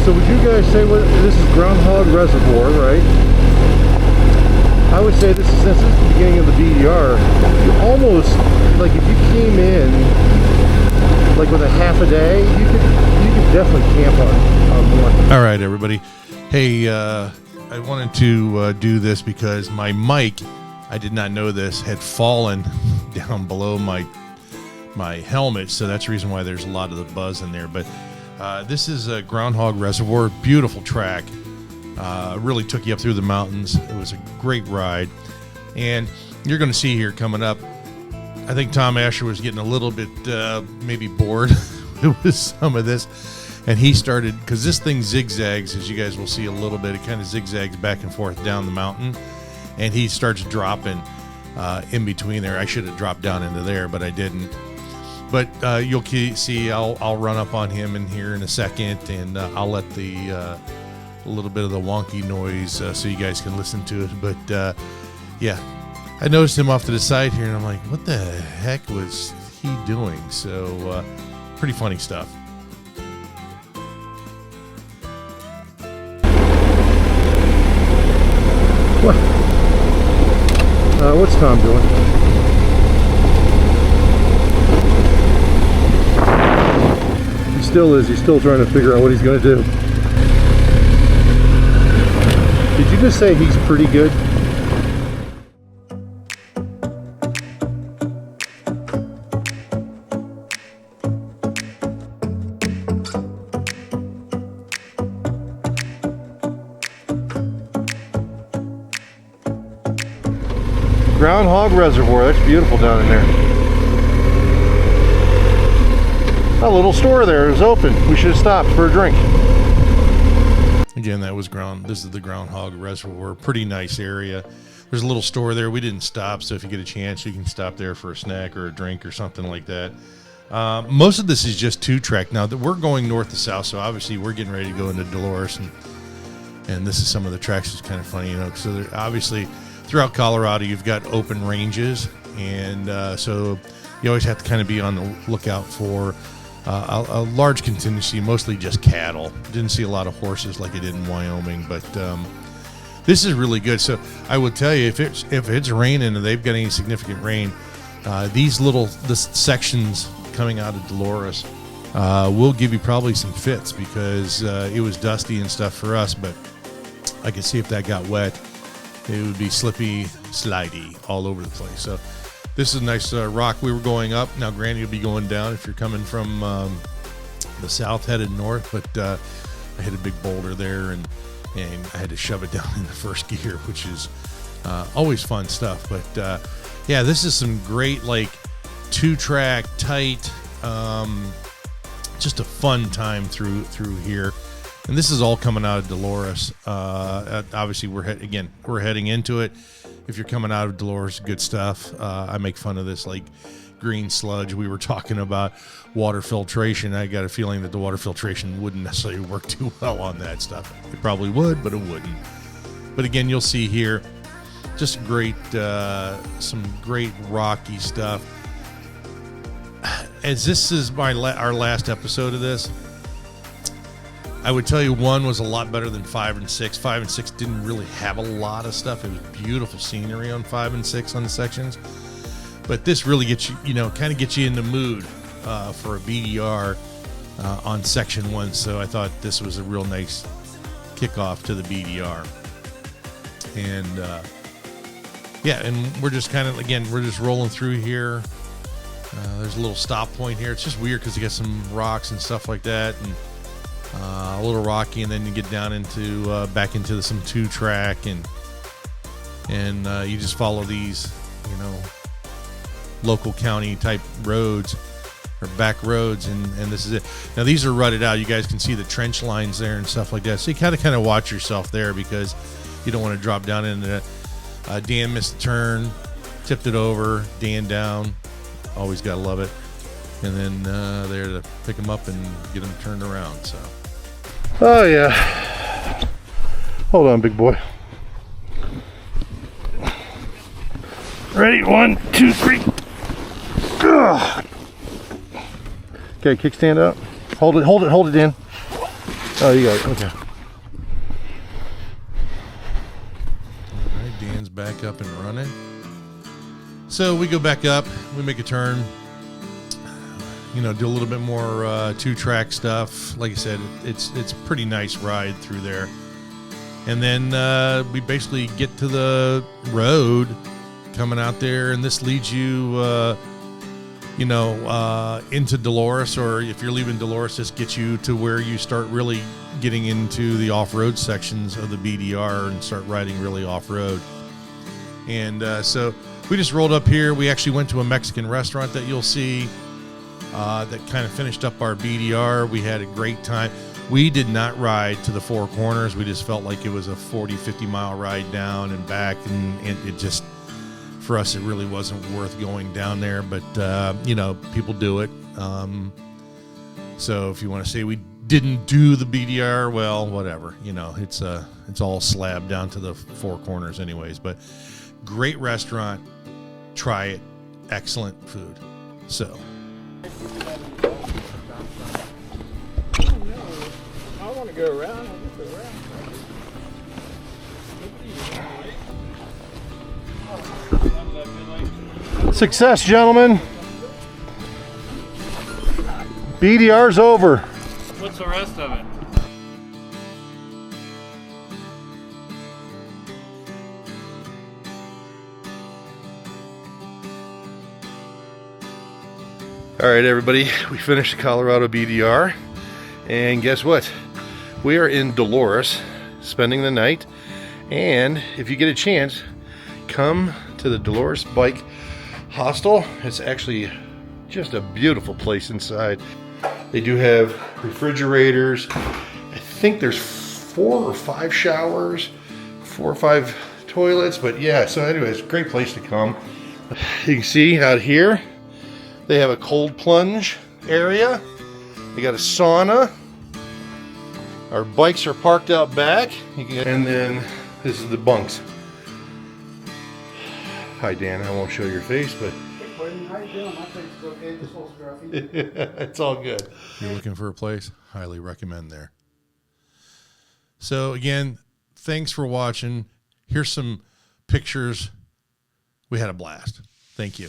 So would you guys say this is Groundhog Reservoir, right? I would say this is, since this is the beginning of the BDR, you almost, like if you came in like with a half a day, you could definitely camp on one. All right, everybody. Hey, I wanted to do this because my mic, I did not know this, had fallen down below my helmet, so that's the reason why there's a lot of the buzz in there. But this is a Groundhog Reservoir, beautiful track. Really took you up through the mountains. It was a great ride, and you're going to see here coming up, I think Tom Asher was getting a little bit maybe bored with some of this, and he started, because this thing zigzags, as you guys will see a little bit, it kind of zigzags back and forth down the mountain, and he starts dropping in between there. I should have dropped down into there, but I didn't. But you'll see I'll run up on him in here in a second, and I'll let a little bit of the wonky noise so you guys can listen to it. But yeah, I noticed him off to the side here, and I'm like, what the heck was he doing? So pretty funny stuff. What? What's Tom doing? He still is. He's still trying to figure out what he's going to do. Did you just say he's pretty good? Groundhog Reservoir, that's beautiful down in there. A little store there is open. We should have stopped for a drink. Again, this is the Groundhog Reservoir, pretty nice area. There's a little store there. We didn't stop, so if you get a chance, you can stop there for a snack or a drink or something like that. Most of this is just two-track. Now, we're going north to south, so obviously we're getting ready to go into Dolores, and this is some of the tracks. It's kind of funny, so obviously throughout Colorado, you've got open ranges, and so you always have to kind of be on the lookout for a large contingency, mostly just cattle. Didn't see a lot of horses like I did in Wyoming, but this is really good. So I will tell you, if it's raining and they've got any significant rain, these sections coming out of Dolores will give you probably some fits, because it was dusty and stuff for us, but I could see if that got wet, it would be slippy, slidey all over the place. So this is a nice rock. We were going up. Now, granted, you'll be going down if you're coming from the south headed north, but I hit a big boulder there, and I had to shove it down in the first gear, which is always fun stuff. But yeah, this is some great, like, two-track, tight, just a fun time through here. And this is all coming out of Dolores. Obviously, we're heading into it. If you're coming out of Dolores, good stuff. I make fun of this, like, green sludge. We were talking about water filtration. I got a feeling that the water filtration wouldn't necessarily work too well on that stuff. It probably would, but it wouldn't. But again, you'll see here just great, some great rocky stuff. As this is our last episode of this, I would tell you 1 was a lot better than 5 and 6. 5 and 6 didn't really have a lot of stuff. It was beautiful scenery on 5 and 6 on the sections. But this really gets you, kind of gets you in the mood for a BDR on section 1. So I thought this was a real nice kickoff to the BDR. And yeah, and we're just kind of, again, we're just rolling through here. There's a little stop point here. It's just weird because you got some rocks and stuff like that, and a little rocky, and then you get down into back into some two-track, and you just follow these, local county type roads or back roads, and this is it. Now these are rutted out. You guys can see the trench lines there and stuff like that. So you kind of watch yourself there, because you don't want to drop down into that. Dan missed a turn, tipped it over. Dan down. Always gotta love it. And then there to pick them up and get them turned around. So. Oh yeah. Hold on, big boy. Ready? 1, 2, 3. Ugh. Okay, kickstand up. Hold it, Dan. Oh, you got it. Okay. All right, Dan's back up and running. So we go back up, we make a turn, you know, do a little bit more 2-track stuff. Like I said, it's a pretty nice ride through there. And then we basically get to the road coming out there, and this leads you, into Dolores, or if you're leaving Dolores, this gets you to where you start really getting into the off-road sections of the BDR and start riding really off-road. And so we just rolled up here. We actually went to a Mexican restaurant that you'll see that kind of finished up our BDR. We had a great time. We did not ride to the Four Corners. We just felt like it was a 40, 50-mile ride down and back, and it just, for us, it really wasn't worth going down there. But, people do it. So if you want to say we didn't do the BDR, well, whatever. It's all slab down to the Four Corners anyways. But great restaurant. Try it. Excellent food. So. I want to go around. I'll just go around. Success, gentlemen. BDR's over. What's the rest of it? All right, everybody, we finished the Colorado BDR, and guess what? We are in Dolores, spending the night, and if you get a chance, come to the Dolores Bike Hostel. It's actually just a beautiful place inside. They do have refrigerators. I think there's 4 or 5 showers, 4 or 5 toilets, but yeah, so anyway, it's a great place to come. You can see out here, they have a cold plunge area. They got a sauna. Our bikes are parked out back. And then this is the bunks. Hi, Dan. I won't show your face, but How you doing? My face is okay. This whole scruffy. it's all good. If you're looking for a place, highly recommend there. So again, thanks for watching. Here's some pictures. We had a blast. Thank you.